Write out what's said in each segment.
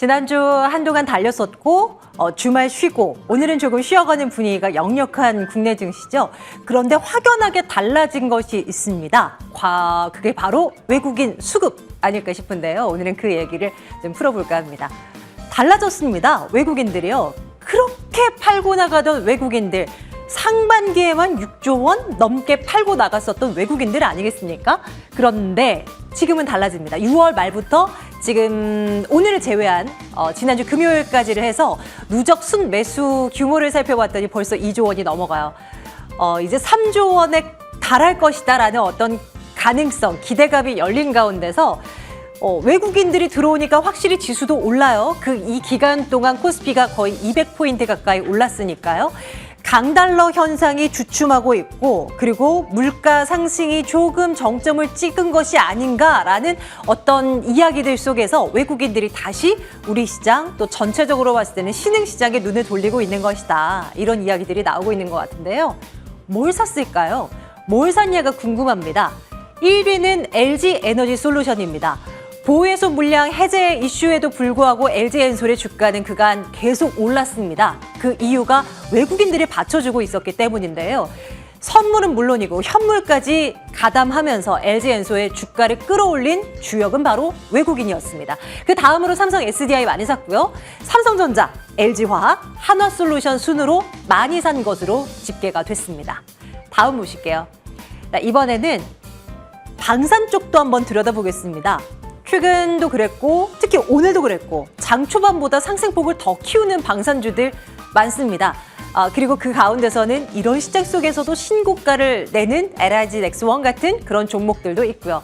지난주 한동안 달렸었고 주말 쉬고 오늘은 조금 쉬어가는 분위기가 역력한 국내 증시죠. 그런데 확연하게 달라진 것이 있습니다. 그게 바로 외국인 수급 아닐까 싶은데요. 오늘은 그 얘기를 좀 풀어볼까 합니다. 달라졌습니다. 외국인들이요. 그렇게 팔고 나가던 외국인들, 상반기에만 6조 원 넘게 팔고 나갔었던 외국인들 아니겠습니까? 그런데 지금은 달라집니다. 6월 말부터 지금 오늘을 제외한 지난주 금요일까지를 해서 누적 순매수 규모를 살펴봤더니 벌써 2조 원이 넘어가요. 이제 3조 원에 달할 것이다라는 어떤 가능성, 기대감이 열린 가운데서 외국인들이 들어오니까 확실히 지수도 올라요. 이 기간 동안 코스피가 거의 200포인트 가까이 올랐으니까요. 강달러 현상이 주춤하고 있고 그리고 물가 상승이 조금 정점을 찍은 것이 아닌가라는 어떤 이야기들 속에서 외국인들이 다시 우리 시장 또 전체적으로 봤을 때는 신흥시장에 눈을 돌리고 있는 것이다. 이런 이야기들이 나오고 있는 것 같은데요. 뭘 샀을까요? 뭘 샀냐가 궁금합니다. 1위는 LG에너지솔루션입니다. 보혜소 물량 해제 이슈에도 불구하고 LG엔솔의 주가는 그간 계속 올랐습니다. 그 이유가 외국인들이 받쳐주고 있었기 때문인데요. 선물은 물론이고 현물까지 가담하면서 LG엔솔의 주가를 끌어올린 주역은 바로 외국인이었습니다. 그 다음으로 삼성 SDI 많이 샀고요. 삼성전자, LG화학, 한화솔루션 순으로 많이 산 것으로 집계가 됐습니다. 다음 보실게요. 이번에는 방산 쪽도 한번 들여다보겠습니다. 최근도 그랬고 특히 오늘도 그랬고 장 초반보다 상승폭을 더 키우는 방산주들 많습니다. 그리고 그 가운데서는 이런 시장 속에서도 신고가를 내는 LIG 넥스원 같은 그런 종목들도 있고요.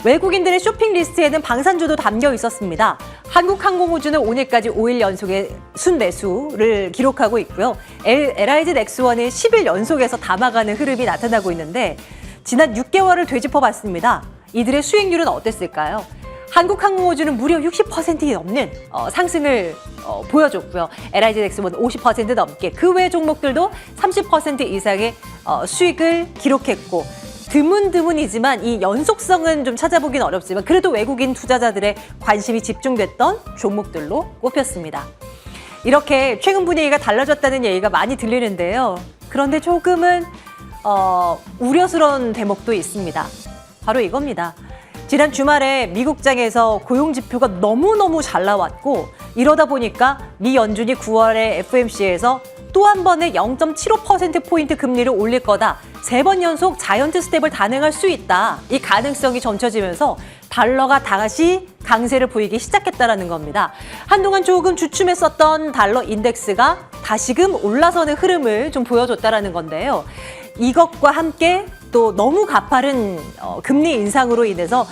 외국인들의 쇼핑 리스트에는 방산주도 담겨 있었습니다. 한국항공우주는 오늘까지 5일 연속의 순매수를 기록하고 있고요. LIG 넥스원은 10일 연속에서 담아가는 흐름이 나타나고 있는데 지난 6개월을 되짚어봤습니다. 이들의 수익률은 어땠을까요? 한국항공우주는 무려 60% 넘는 상승을 보여줬고요. LIG 넥스원은 50% 넘게 그 외 종목들도 30% 이상의 수익을 기록했고 드문드문이지만 이 연속성은 좀 찾아보긴 어렵지만 그래도 외국인 투자자들의 관심이 집중됐던 종목들로 꼽혔습니다. 이렇게 최근 분위기가 달라졌다는 얘기가 많이 들리는데요. 그런데 조금은 우려스러운 대목도 있습니다. 바로 이겁니다. 지난 주말에 미국장에서 고용지표가 너무너무 잘 나왔고 이러다 보니까 미 연준이 9월에 FOMC에서 또 한 번의 0.75%포인트 금리를 올릴 거다. 3번 연속 자이언트 스텝을 단행할 수 있다. 이 가능성이 점쳐지면서 달러가 다시 강세를 보이기 시작했다는 겁니다. 한동안 조금 주춤했었던 달러 인덱스가 다시금 올라서는 흐름을 좀 보여줬다는 건데요. 이것과 함께 또 너무 가파른 금리 인상으로 인해서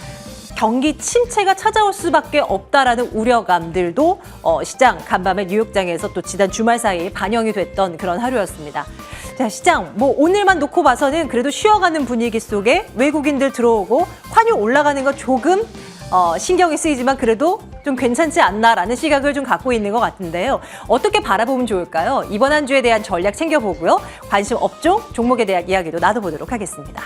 경기 침체가 찾아올 수밖에 없다라는 우려감들도 시장 간밤에 뉴욕장에서 또 지난 주말 사이에 반영이 됐던 그런 하루였습니다. 자, 시장 오늘만 놓고 봐서는 그래도 쉬어가는 분위기 속에 외국인들 들어오고 환율 올라가는 거 조금 신경이 쓰이지만 그래도 좀 괜찮지 않나라는 시각을 좀 갖고 있는 것 같은데요. 어떻게 바라보면 좋을까요? 이번 한 주에 대한 전략 챙겨보고요. 관심 업종, 종목에 대한 이야기도 나눠보도록 하겠습니다.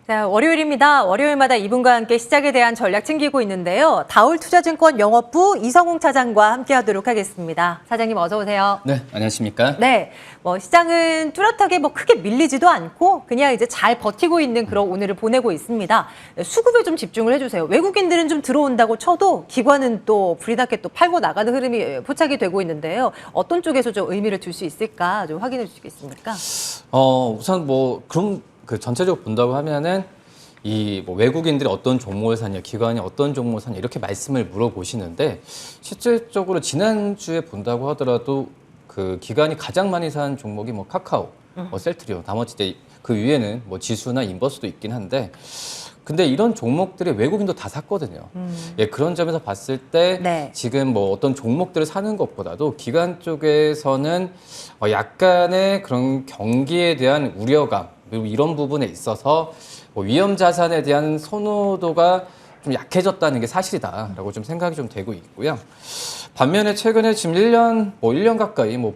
자, 월요일입니다. 월요일마다 이분과 함께 시작에 대한 전략 챙기고 있는데요. 다올투자증권 영업부 이성웅 차장과 함께하도록 하겠습니다. 사장님 어서 오세요. 네, 안녕하십니까? 네, 시장은 뚜렷하게 크게 밀리지도 않고 그냥 이제 잘 버티고 있는 그런 오늘을 보내고 있습니다. 수급에 좀 집중을 해주세요. 외국인들은 좀 들어온다고 쳐도 기관은 또 불이 나게 또 팔고 나가는 흐름이 포착이 되고 있는데요. 어떤 쪽에서 좀 의미를 둘 수 있을까 좀 확인해 주시겠습니까? 우선 그럼 전체적으로 본다고 하면은 외국인들이 어떤 종목을 사냐, 기관이 어떤 종목을 사냐 이렇게 말씀을 물어보시는데 실질적으로 지난주에 본다고 하더라도 그 기관이 가장 많이 산 종목이 카카오, 셀트리온, 나머지 그 위에는 지수나 인버스도 있긴 한데 근데 이런 종목들이 외국인도 다 샀거든요. 예, 그런 점에서 봤을 때 네. 지금 뭐 어떤 종목들을 사는 것보다도 기관 쪽에서는 약간의 그런 경기에 대한 우려감 그리고 이런 부분에 있어서 뭐 위험 자산에 대한 선호도가 좀 약해졌다는 게 사실이다라고 좀 생각이 좀 되고 있고요. 반면에 최근에 지금 1년 가까이 뭐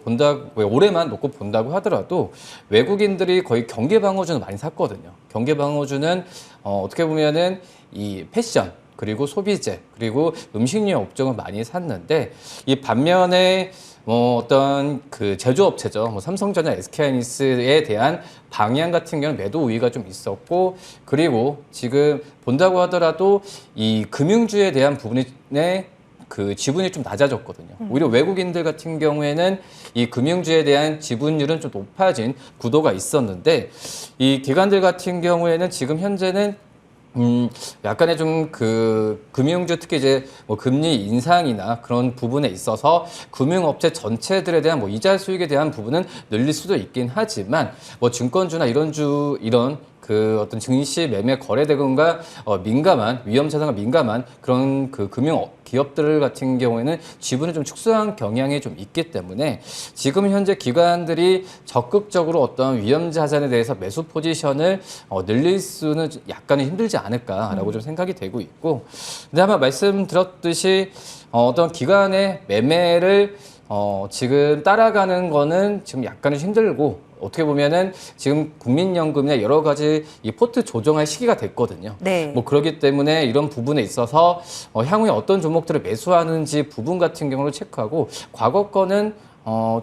올해만 놓고 본다고 하더라도 외국인들이 거의 경기방어주는 많이 샀거든요. 경기방어주는 어떻게 보면은 이 패션, 그리고 소비재, 그리고 음식료 업종을 많이 샀는데 이 반면에 어떤 그 제조업체죠. 뭐 삼성전자, SK하이닉스에 대한 방향 같은 경우는 매도 우위가 좀 있었고, 그리고 지금 본다고 하더라도 이 금융주에 대한 부분에 그 지분이 좀 낮아졌거든요. 오히려 외국인들 같은 경우에는 이 금융주에 대한 지분율은 좀 높아진 구도가 있었는데, 이 기관들 같은 경우에는 지금 현재는 약간의 좀 그 금융주 특히 이제 뭐 금리 인상이나 그런 부분에 있어서 금융업체 전체들에 대한 뭐 이자 수익에 대한 부분은 늘릴 수도 있긴 하지만 뭐 증권주나 이런 그 어떤 증시 매매 거래 대금과 민감한 위험 자산과 민감한 그런 그 금융 기업들 같은 경우에는 지분을 좀 축소한 경향이 좀 있기 때문에 지금 현재 기관들이 적극적으로 어떤 위험 자산에 대해서 매수 포지션을 늘릴 수는 약간은 힘들지 않을까라고 좀 생각이 되고 있고, 근데 아마 말씀드렸듯이 어떤 기관의 매매를 지금 따라가는 거는 지금 약간은 힘들고, 어떻게 보면은 지금 국민연금이나 여러 가지 이 포트 조정할 시기가 됐거든요. 네. 뭐 그렇기 때문에 이런 부분에 있어서 향후에 어떤 종목들을 매수하는지 부분 같은 경우를 체크하고 과거 거는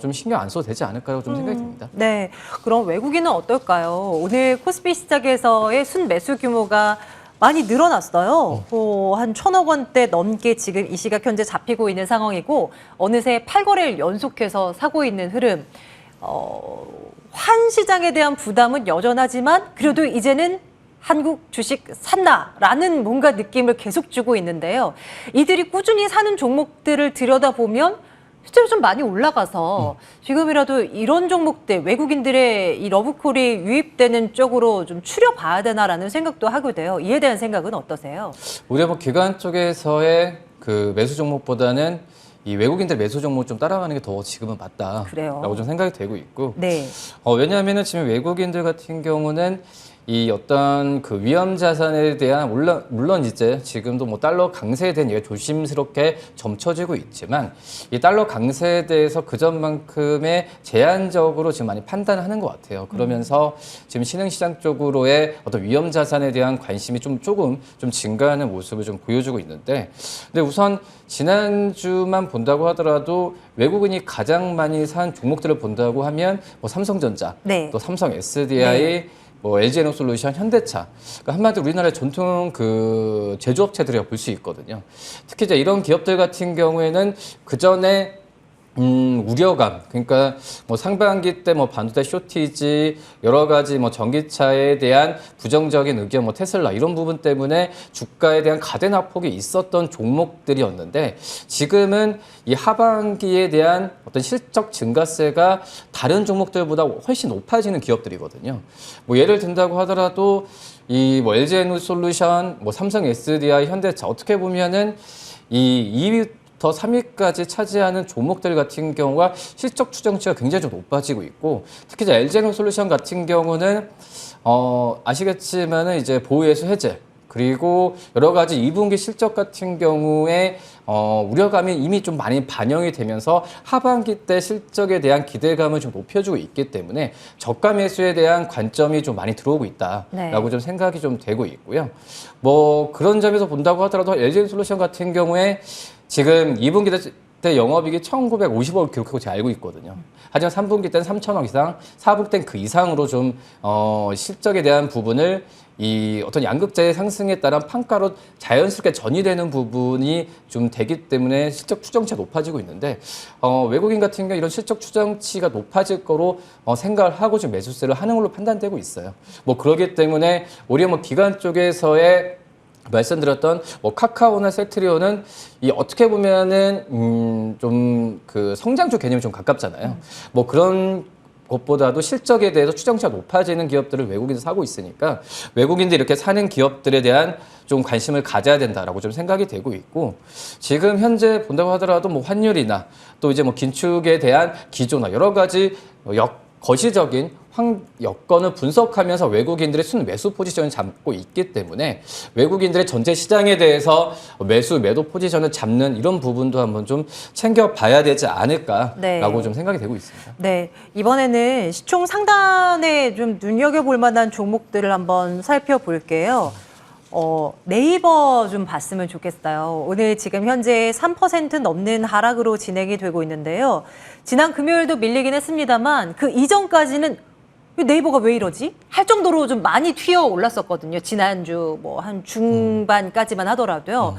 좀 신경 안 써도 되지 않을까라고 좀 생각이 듭니다. 네. 그럼 외국인은 어떨까요? 오늘 코스피 시작에서의 순매수 규모가 많이 늘어났어요. 한 1,000억 원대 넘게 지금 이 시각 현재 잡히고 있는 상황이고, 어느새 8거래일 연속해서 사고 있는 흐름. 환 시장에 대한 부담은 여전하지만 그래도 이제는 한국 주식 산다라는 뭔가 느낌을 계속 주고 있는데요. 이들이 꾸준히 사는 종목들을 들여다보면 실제로 좀 많이 올라가서 지금이라도 이런 종목들, 외국인들의 이 러브콜이 유입되는 쪽으로 좀 추려봐야 되나라는 생각도 하게 돼요. 이에 대한 생각은 어떠세요? 우리가 뭐 기관 쪽에서의 그 매수 종목보다는 이 외국인들 매수 종목 좀 따라가는 게 더 지금은 맞다라고 그래요. 좀 생각이 되고 있고, 네. 왜냐하면은 지금 외국인들 같은 경우는 이 어떤 그 위험 자산에 대한 물론 이제 지금도 뭐 달러 강세에 대한 얘기가 조심스럽게 점쳐지고 있지만 이 달러 강세에 대해서 그 전만큼의 제한적으로 지금 많이 판단하는 것 같아요. 그러면서 지금 신흥시장 쪽으로의 어떤 위험 자산에 대한 관심이 조금 증가하는 모습을 좀 보여주고 있는데, 근데 우선 지난주만 본다고 하더라도 외국인이 가장 많이 산 종목들을 본다고 하면 뭐 삼성전자, 네. 또 삼성 SDI, 네. 뭐 LG에너솔루션, 현대차, 그러니까 한마디로 우리나라의 전통 그 제조업체들이라고 볼 수 있거든요. 특히 이제 이런 기업들 같은 경우에는 그 전에 우려감, 그러니까 뭐 상반기 때 뭐 반도체 쇼티지, 여러 가지 뭐 전기차에 대한 부정적인 의견, 뭐 테슬라 이런 부분 때문에 주가에 대한 가대낙폭이 있었던 종목들이었는데, 지금은 이 하반기에 대한 어떤 실적 증가세가 다른 종목들보다 훨씬 높아지는 기업들이거든요. 뭐 예를 든다고 하더라도 이 뭐 LG에너솔루션, 뭐 삼성 SDI, 현대차 어떻게 보면은 이 2위부터 3위까지 차지하는 종목들 같은 경우가 실적 추정치가 굉장히 좀 높아지고 있고, 특히 이제 LG에너솔루션 같은 경우는 아시겠지만은 이제 보유예수 해제, 그리고 여러 가지 2분기 실적 같은 경우에 우려감이 이미 좀 많이 반영이 되면서 하반기 때 실적에 대한 기대감을 좀 높여주고 있기 때문에 저가 매수에 대한 관점이 좀 많이 들어오고 있다라고 네. 좀 생각이 좀 되고 있고요. 뭐 그런 점에서 본다고 하더라도 LG에너솔루션 같은 경우에 지금 2분기 때 영업이익이 1,950억을 기록하고 제가 알고 있거든요. 하지만 3분기 때는 3,000억 이상, 4분기 때는 그 이상으로 좀 실적에 대한 부분을 이 어떤 양극재의 상승에 따른 판가로 자연스럽게 전이되는 부분이 좀 되기 때문에 실적 추정치가 높아지고 있는데, 외국인 같은 경우 이런 실적 추정치가 높아질 거로 생각을 하고 지금 매수세를 하는 걸로 판단되고 있어요. 뭐 그러기 때문에 오히려 뭐 기관 쪽에서의 말씀드렸던 뭐 카카오나 셀트리온은 이 어떻게 보면은 좀 그 성장주 개념이 좀 가깝잖아요. 뭐 그런 것보다도 실적에 대해서 추정치가 높아지는 기업들을 외국인들이 사고 있으니까 외국인들이 이렇게 사는 기업들에 대한 좀 관심을 가져야 된다라고 좀 생각이 되고 있고, 지금 현재 본다고 하더라도 뭐 환율이나 또 이제 뭐 긴축에 대한 기조나 여러 가지 거시적인 여건을 분석하면서 외국인들의 순매수 포지션을 잡고 있기 때문에 외국인들의 전체 시장에 대해서 매수, 매도 포지션을 잡는 이런 부분도 한번 좀 챙겨봐야 되지 않을까라고 네. 좀 생각이 되고 있습니다. 네, 이번에는 시총 상단에 좀 눈여겨볼 만한 종목들을 한번 살펴볼게요. 네이버 좀 봤으면 좋겠어요. 오늘 지금 현재 3% 넘는 하락으로 진행이 되고 있는데요. 지난 금요일도 밀리긴 했습니다만 그 이전까지는 네이버가 왜 이러지? 할 정도로 좀 많이 튀어 올랐었거든요. 지난주 뭐 한 중반까지만 하더라도요.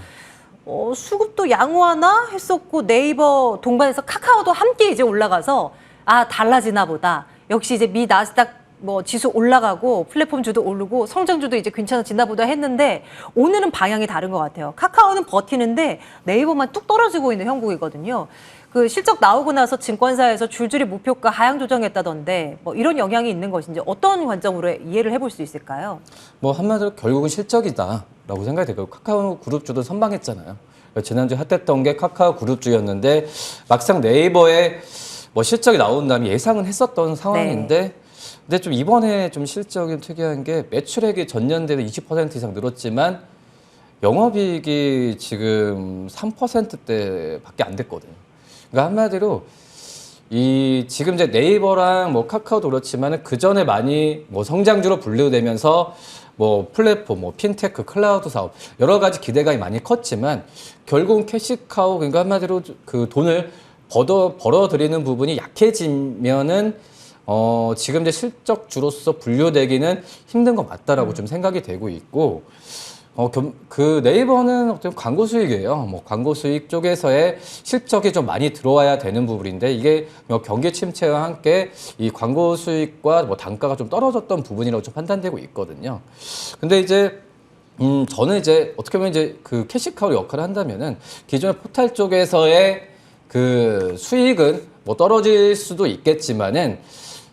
수급도 양호하나 했었고 네이버 동반해서 카카오도 함께 이제 올라가서 아 달라지나 보다. 역시 이제 미 나스닥 뭐 지수 올라가고 플랫폼주도 오르고 성장주도 이제 괜찮아진다 보다 했는데 오늘은 방향이 다른 것 같아요. 카카오는 버티는데 네이버만 뚝 떨어지고 있는 형국이거든요. 그 실적 나오고 나서 증권사에서 줄줄이 목표가 하향 조정했다던데 뭐 이런 영향이 있는 것인지 어떤 관점으로 이해를 해볼 수 있을까요? 뭐 한마디로 결국은 실적이다라고 생각이 되고, 카카오 그룹주도 선방했잖아요. 지난주에 핫했던 게 카카오 그룹주였는데 막상 네이버에 뭐 실적이 나온다면 예상은 했었던 상황인데 네. 근데 좀 이번에 좀 실적이 특이한 게 매출액이 전년 대비 20% 이상 늘었지만 영업이익이 지금 3%대밖에 안 됐거든요. 그러니까 한마디로 지금 이제 네이버랑 뭐 카카오도 그렇지만은 그 전에 많이 뭐 성장주로 분류되면서 뭐 플랫폼, 뭐 핀테크, 클라우드 사업 여러 가지 기대감이 많이 컸지만 결국은 캐시카우, 그러니까 한마디로 그 돈을 벌어들이는 부분이 약해지면은 지금 이제 실적주로서 분류되기는 힘든 것 맞다라고 좀 생각이 되고 있고, 그 네이버는 어떤 광고 수익이에요. 뭐 광고 수익 쪽에서의 실적이 좀 많이 들어와야 되는 부분인데 이게 뭐 경기 침체와 함께 이 광고 수익과 뭐 단가가 좀 떨어졌던 부분이라고 좀 판단되고 있거든요. 근데 이제 저는 이제 어떻게 보면 이제 그 캐시카우 역할을 한다면은 기존의 포탈 쪽에서의 그 수익은 뭐 떨어질 수도 있겠지만은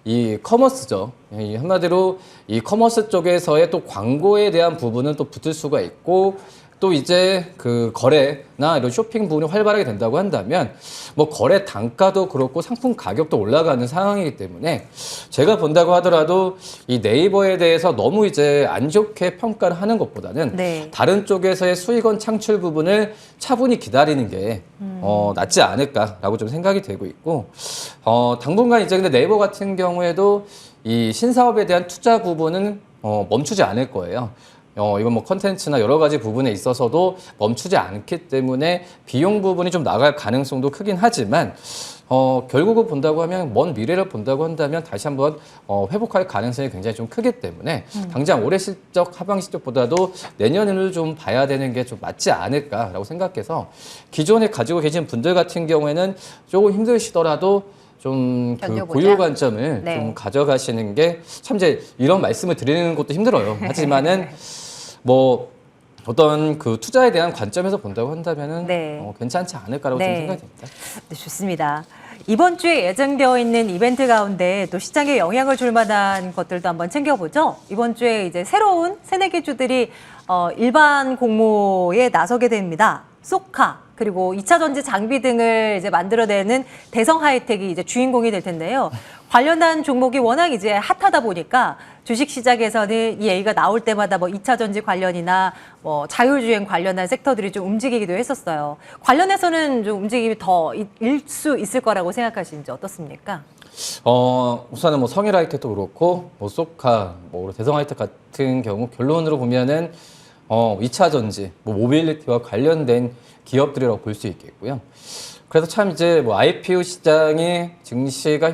이 커머스죠. 이 한마디로 이 커머스 쪽에서의 또 광고에 대한 부분은 또 붙을 수가 있고, 또 이제 그 거래나 이런 쇼핑 부분이 활발하게 된다고 한다면 뭐 거래 단가도 그렇고 상품 가격도 올라가는 상황이기 때문에 제가 본다고 하더라도 이 네이버에 대해서 너무 이제 안 좋게 평가를 하는 것보다는 네. 다른 쪽에서의 수익원 창출 부분을 차분히 기다리는 게 낫지 않을까라고 좀 생각이 되고 있고, 당분간 이제 근데 네이버 같은 경우에도 이 신사업에 대한 투자 부분은 멈추지 않을 거예요. 이건 뭐 컨텐츠나 여러 가지 부분에 있어서도 멈추지 않기 때문에 비용 부분이 좀 나갈 가능성도 크긴 하지만 결국을 본다고 하면 먼 미래를 본다고 한다면 다시 한번 회복할 가능성이 굉장히 좀 크기 때문에 당장 올해 실적, 하반 실적보다도 내년을 좀 봐야 되는 게 좀 맞지 않을까라고 생각해서 기존에 가지고 계신 분들 같은 경우에는 조금 힘드시더라도 좀 그 견뎌보자. 고유 관점을 네. 좀 가져가시는 게 참 이제 이런 말씀을 드리는 것도 힘들어요. 하지만은 뭐 어떤 그 투자에 대한 관점에서 본다고 한다면은 네. 괜찮지 않을까라고 네. 좀 생각이 듭니다. 네, 좋습니다. 이번 주에 예정되어 있는 이벤트 가운데 또 시장에 영향을 줄 만한 것들도 한번 챙겨보죠. 이번 주에 이제 새로운 새내기 주들이 일반 공모에 나서게 됩니다. 소카 그리고 2차 전지 장비 등을 이제 만들어내는 대성 하이텍이 이제 주인공이 될 텐데요. 관련한 종목이 워낙 이제 핫하다 보니까 주식 시장에서는 이 얘기가 나올 때마다 뭐 2차 전지 관련이나 뭐 자율주행 관련한 섹터들이 좀 움직이기도 했었어요. 관련해서는 좀 움직임이 더 일 수 있을 거라고 생각하시는지 어떻습니까? 우선은 뭐 성일 하이텍도 그렇고 뭐 소카, 뭐 대성 하이텍 같은 경우 결론으로 보면은 2차 전지, 뭐 모빌리티와 관련된 기업들이라고 볼 수 있겠고요. 그래서 참 이제 뭐 IPO 시장이 증시가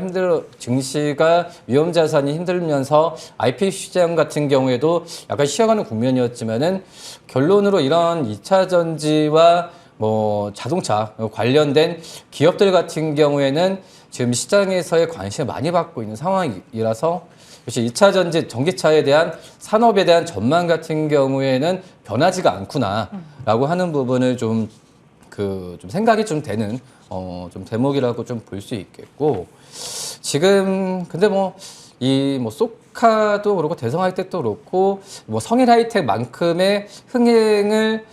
위험 자산이 힘들면서 IPO 시장 같은 경우에도 약간 쉬어가는 국면이었지만은 결론으로 이런 2차 전지와 뭐 자동차 관련된 기업들 같은 경우에는 지금 시장에서의 관심을 많이 받고 있는 상황이라서 역시 2차 전지 전기차에 대한 산업에 대한 전망 같은 경우에는 변하지가 않구나라고 하는 부분을 좀 좀 생각이 좀 되는 좀 대목이라고 좀 볼 수 있겠고 지금 근데 뭐 소카도 그렇고 대성 하이텍도 그렇고 뭐 성일 하이텍만큼의 흥행을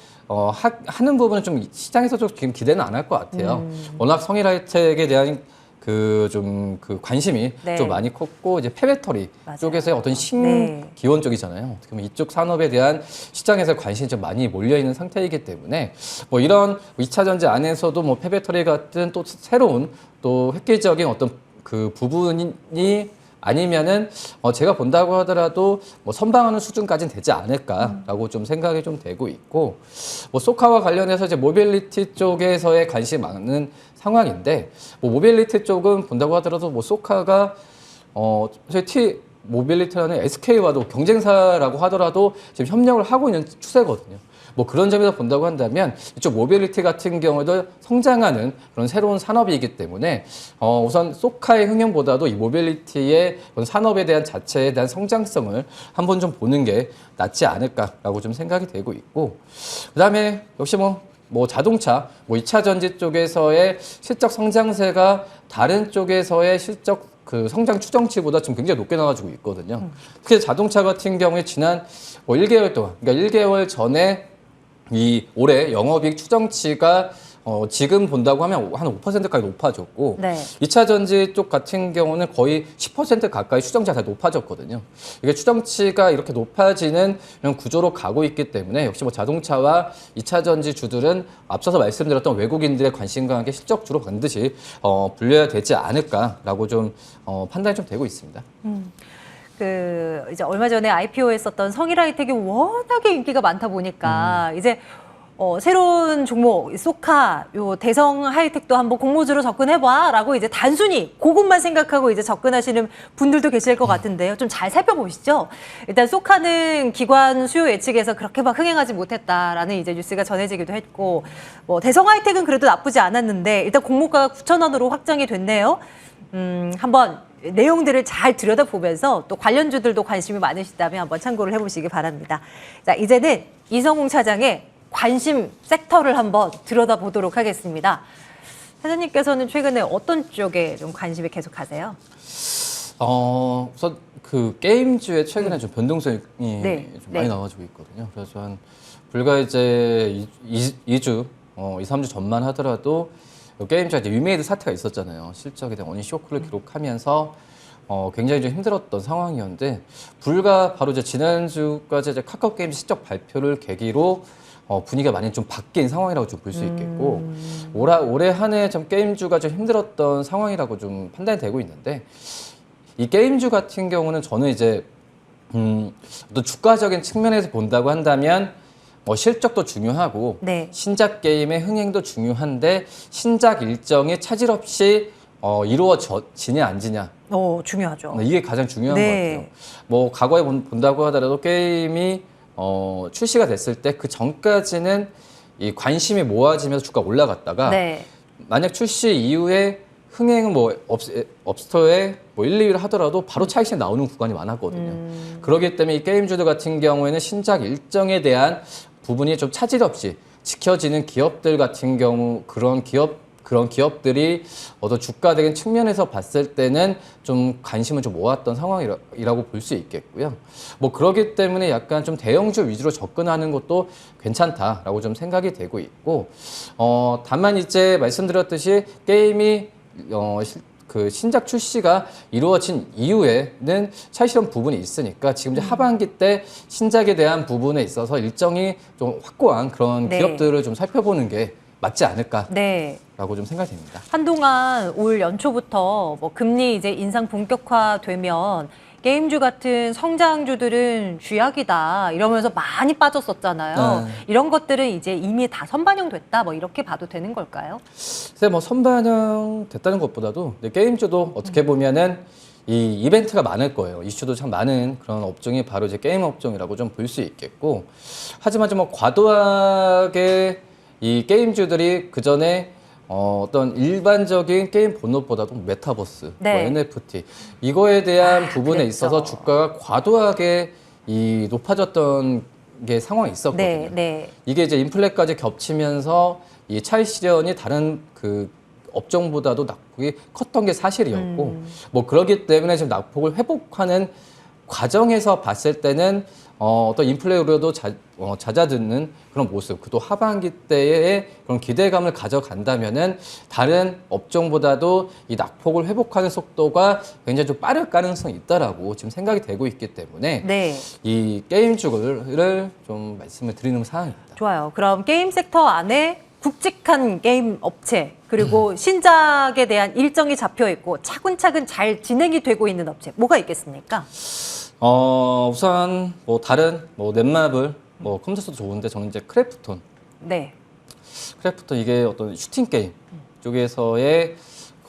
하는 부분은 좀 시장에서 좀 지금 기대는 안 할 것 같아요. 워낙 성일 하이텍에 대한 그 관심이 네. 좀 많이 컸고 이제 폐배터리 맞아요. 쪽에서의 어떤 신기원 쪽이잖아요. 어떻게 보면 이쪽 산업에 대한 시장에서 관심이 좀 많이 몰려 있는 상태이기 때문에 뭐 이런 2차 전지 안에서도 뭐 폐배터리 같은 또 새로운 또 획기적인 어떤 그 부분이 아니면은 제가 본다고 하더라도 뭐 선방하는 수준까지는 되지 않을까라고 좀 생각이 좀 되고 있고 뭐 소카와 관련해서 이제 모빌리티 쪽에서의 관심이 많은 상황인데 뭐 모빌리티 쪽은 본다고 하더라도 뭐 소카가 저희 모빌리티라는 SK와도 경쟁사라고 하더라도 지금 협력을 하고 있는 추세거든요. 뭐 그런 점에서 본다고 한다면 이쪽 모빌리티 같은 경우도 성장하는 그런 새로운 산업이기 때문에 우선 소카의 흥행보다도 이 모빌리티의 그런 산업에 대한 자체에 대한 성장성을 한번 좀 보는 게 낫지 않을까라고 좀 생각이 되고 있고 그다음에 역시 뭐 자동차, 뭐 2차 전지 쪽에서의 실적 성장세가 다른 쪽에서의 실적 그 성장 추정치보다 지금 굉장히 높게 나와주고 있거든요. 특히 자동차 같은 경우에 지난 뭐 1개월 동안, 그러니까 1개월 전에 이 올해 영업이익 추정치가 지금 본다고 하면 한 5%까지 높아졌고 네. 2차 전지 쪽 같은 경우는 거의 10% 가까이 추정치가 다 높아졌거든요. 이게 추정치가 이렇게 높아지는 이런 구조로 가고 있기 때문에 역시 뭐 자동차와 2차 전지 주들은 앞서서 말씀드렸던 외국인들의 관심과 함께 실적주로 반드시 불려야 되지 않을까라고 좀 판단이 좀 되고 있습니다. 이제 얼마 전에 IPO 했었던 성일 하이텍이 워낙에 인기가 많다 보니까 이제 새로운 종목 소카, 요 대성 하이텍도 한번 공모주로 접근해봐라고 이제 단순히 그것만 생각하고 이제 접근하시는 분들도 계실 것 같은데요. 좀 잘 살펴보시죠. 일단 소카는 기관 수요 예측에서 그렇게 막 흥행하지 못했다라는 이제 뉴스가 전해지기도 했고, 뭐 대성 하이텍은 그래도 나쁘지 않았는데 일단 공모가가 9,000원으로 확정이 됐네요. 한번 내용들을 잘 들여다보면서 또 관련주들도 관심이 많으시다면 한번 참고를 해보시기 바랍니다. 자, 이제는 이성웅 차장의 관심 섹터를 한번 들여다보도록 하겠습니다. 사장님께서는 최근에 어떤 쪽에 좀 관심이 계속 가세요? 우선 그 게임주에 최근에 좀 변동성이 네. 좀 많이 나와주고 있거든요. 그래서 한 불과 이제 2주, 3주 전만 하더라도 게임주가 이제 위메이드 사태가 있었잖아요. 실적에 대한 원인 쇼크를 기록하면서 굉장히 좀 힘들었던 상황이었는데 불과 바로 이제 지난주까지 이제 카카오 게임 실적 발표를 계기로 분위기가 많이 좀 바뀐 상황이라고 좀 볼 수 있겠고 올해 한 해 좀 게임주가 좀 힘들었던 상황이라고 좀 판단이 되고 있는데 이 게임주 같은 경우는 저는 이제 또 주가적인 측면에서 본다고 한다면 실적도 중요하고 네. 신작 게임의 흥행도 중요한데 신작 일정이 차질 없이 이루어지냐 안 지냐 중요하죠. 이게 가장 중요한 네. 것 같아요. 뭐 과거에 본다고 하더라도 게임이 출시가 됐을 때 그 전까지는 이 관심이 모아지면서 주가가 올라갔다가 네. 만약 출시 이후에 흥행은 뭐 업스토어에 뭐 1, 2위를 하더라도 바로 차익이 나오는 구간이 많았거든요. 그렇기 때문에 이 게임주들 같은 경우에는 신작 일정에 대한 부분이 좀 차질 없이 지켜지는 기업들 같은 경우 그런 기업들이 어떤 주가적인 측면에서 봤을 때는 좀 관심을 좀 모았던 상황이라고 볼 수 있겠고요. 뭐 그렇기 때문에 약간 좀 대형주 위주로 접근하는 것도 괜찮다라고 좀 생각이 되고 있고, 다만 이제 말씀드렸듯이 게임이 그 신작 출시가 이루어진 이후에는 차익실현 부분이 있으니까 지금 이제 하반기 때 신작에 대한 부분에 있어서 일정이 좀 확고한 그런 네. 기업들을 좀 살펴보는 게 맞지 않을까라고 네. 좀 생각이 됩니다. 한동안 올 연초부터 뭐 금리 이제 인상 본격화되면 게임주 같은 성장주들은 쥐약이다 이러면서 많이 빠졌었잖아요. 네. 이런 것들은 이제 이미 다 선반영됐다 뭐 이렇게 봐도 되는 걸까요? 글쎄 뭐 선반영 됐다는 것보다도 게임주도 어떻게 보면은 이 이벤트가 많을 거예요. 이슈도 참 많은 그런 업종이 바로 이제 게임 업종이라고 좀 볼 수 있겠고, 하지만 좀 과도하게 이 게임주들이 그 전에 어떤 일반적인 게임 본업보다도 메타버스, 네. 뭐 NFT 이거에 대한 부분에 그랬죠. 있어서 주가가 과도하게 높아졌던 게 상황이 있었거든요. 네, 네. 이게 이제 인플레까지 겹치면서 이 차익 실현이 다른 그 업종보다도 낙폭이 컸던 게 사실이었고 뭐 그렇기 때문에 지금 낙폭을 회복하는 과정에서 봤을 때는 어떤 인플레 우려도 잦아드는 그런 모습, 또 하반기 때의 그런 기대감을 가져간다면은 다른 업종보다도 이 낙폭을 회복하는 속도가 굉장히 좀 빠를 가능성이 있다라고 지금 생각이 되고 있기 때문에 네. 이 게임주를 좀 말씀을 드리는 상황입니다. 좋아요. 그럼 게임 섹터 안에 굵직한 게임 업체 그리고 신작에 대한 일정이 잡혀 있고 차근차근 잘 진행이 되고 있는 업체 뭐가 있겠습니까? 우선 뭐 다른 뭐 넷마블 뭐 컴퓨터도 좋은데 저는 이제 크래프톤 네. 이게 어떤 슈팅 게임 쪽에서의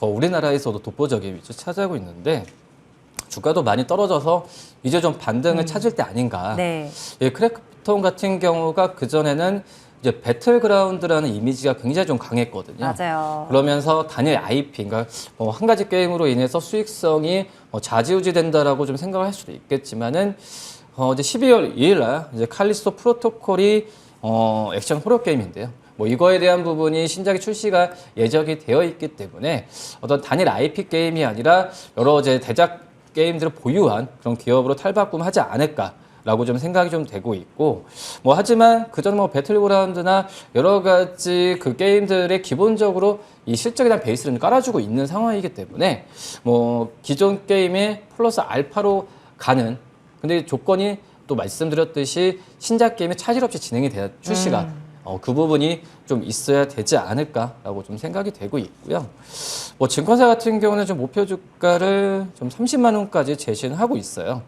우리나라에서도 독보적인 위치를 차지하고 있는데 주가도 많이 떨어져서 이제 좀 반등을 찾을 때 아닌가. 네. 이 크래프톤 같은 경우가 그전에는 이제 배틀그라운드라는 이미지가 굉장히 좀 강했거든요. 맞아요. 그러면서 단일 IP, 그러니까 한 가지 게임으로 인해서 수익성이 좌지우지 된다라고 좀 생각을 할 수도 있겠지만은 이제 12월 2일 날 이제 칼리스토 프로토콜이 액션 호러 게임인데요. 뭐 이거에 대한 부분이 신작이 출시가 예정이 되어 있기 때문에 어떤 단일 IP 게임이 아니라 여러 이제 대작 게임들을 보유한 그런 기업으로 탈바꿈하지 않을까. 라고 좀 생각이 좀 되고 있고, 뭐, 하지만 그전 뭐 배틀그라운드나 여러 가지 그 게임들의 기본적으로 이 실적에 대한 베이스를 깔아주고 있는 상황이기 때문에, 뭐, 기존 게임에 플러스 알파로 가는, 근데 조건이 또 말씀드렸듯이 신작 게임에 차질 없이 진행이 돼야 출시가, 그 부분이 좀 있어야 되지 않을까라고 좀 생각이 되고 있고요. 뭐 증권사 같은 경우는 좀 목표 주가를 좀 30만 원까지 제시는 하고 있어요.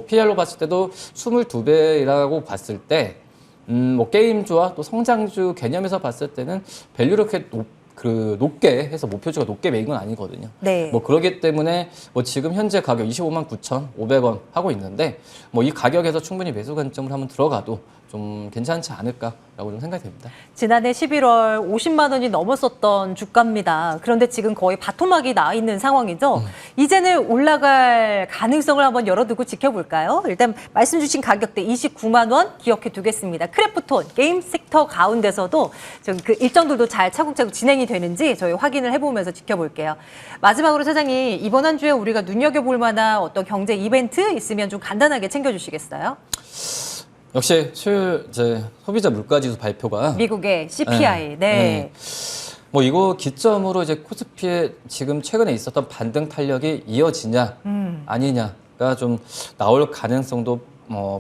PR로 봤을 때도 22배라고 봤을 때, 뭐 게임주와 또 성장주 개념에서 봤을 때는 밸류를 그렇게 높게 해서 목표주가 높게 매긴 건 아니거든요. 네. 뭐 그렇기 때문에 뭐 지금 현재 가격 25만 9,500원 하고 있는데 뭐 이 가격에서 충분히 매수 관점을 한번 들어가도 좀 괜찮지 않을까라고 좀 생각이 됩니다. 지난해 11월 50만 원이 넘었었던 주가입니다. 그런데 지금 거의 바토막이 나 있는 상황이죠. 이제는 올라갈 가능성을 한번 열어두고 지켜볼까요? 일단 말씀 주신 가격대 29만 원 기억해 두겠습니다. 크래프톤 게임 섹터 가운데서도 좀 그 일정들도 잘 차곡차곡 진행이 되는지 저희 확인을 해보면서 지켜볼게요. 마지막으로 차장님, 이번 한 주에 우리가 눈여겨볼 만한 어떤 경제 이벤트 있으면 좀 간단하게 챙겨주시겠어요? 역시 수요일 이제 소비자 물가지수 발표가 미국의 CPI. 네. 뭐 이거 기점으로 이제 코스피에 지금 최근에 있었던 반등 탄력이 이어지냐 아니냐가 좀 나올 가능성도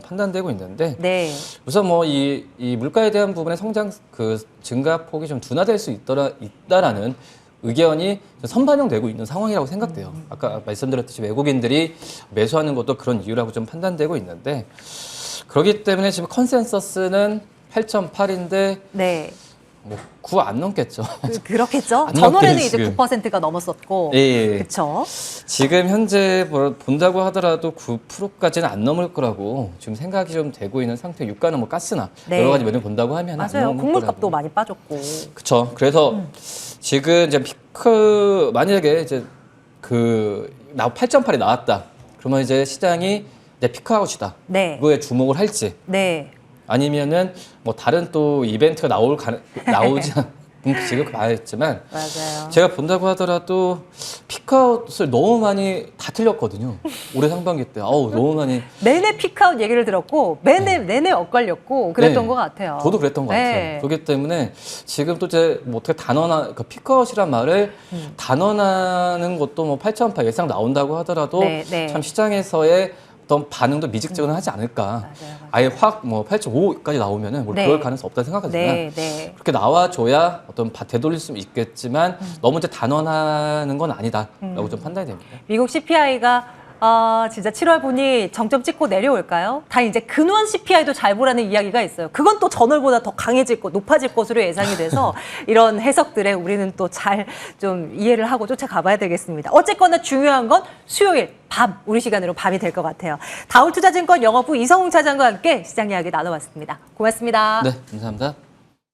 판단되고 있는데 네. 우선 뭐 이 물가에 대한 부분의 성장 그 증가폭이 좀 둔화될 수 있다라는 의견이 선반영되고 있는 상황이라고 생각돼요. 아까 말씀드렸듯이 외국인들이 매수하는 것도 그런 이유라고 좀 판단되고 있는데 그렇기 때문에 지금 컨센서스는 8.8인데 네. 뭐 9 안 넘겠죠. 그렇겠죠. 안 전월에는 넘게 이제 지금. 9%가 넘었었고. 예. 그렇죠. 지금 현재 본다고 하더라도 9%까지는 안 넘을 거라고 지금 생각이 좀 되고 있는 상태. 유가는 뭐 가스나 네. 여러 가지 면을 본다고 하면 안 맞아요. 넘을 곡물값도 거라고. 많이 빠졌고. 그렇죠. 그래서 지금 이제 피크 만약에 이제 그 8.8이 나왔다. 그러면 이제 시장이 이제 피크아웃이다. 네. 그거에 주목을 할지. 네. 아니면은 뭐 다른 또 이벤트가 나오지 지금 봐야겠지만 맞아요. 제가 본다고 하더라도 피크아웃을 너무 많이 다 틀렸거든요. 올해 상반기 때 너무 많이 내내 피크아웃 얘기를 들었고 내내 엇갈렸고 그랬던 네. 것 같아요. 저도 그랬던 것 네. 같아요. 그렇기 때문에 지금 또 이제 뭐 어떻게 단언한 그 피크아웃이란 말을 단언하는 것도 뭐 8.8 예상 나온다고 하더라도 네, 네. 참 시장에서의 어떤 반응도 미직지근하지 않을까. 맞아요. 아예 확 뭐 8.5까지 나오면은 뭐 네. 그럴 가능성 없다 생각하지만 네, 네. 그렇게 나와줘야 어떤 되돌릴 수는 있겠지만 너무 이제 단언하는 건 아니다라고 좀 판단이 됩니다. 미국 CPI가 진짜 7월 보니 정점 찍고 내려올까요? 다 이제 근원 CPI도 잘 보라는 이야기가 있어요. 그건 또 전월보다 더 강해질 높아질 것으로 예상이 돼서 이런 해석들에 우리는 또 잘 좀 이해를 하고 쫓아가 봐야 되겠습니다. 어쨌거나 중요한 건 수요일 밤, 우리 시간으로 밤이 될 것 같아요. 다울투자증권 영업부 이성웅 차장과 함께 시장 이야기 나눠봤습니다. 고맙습니다. 네, 감사합니다.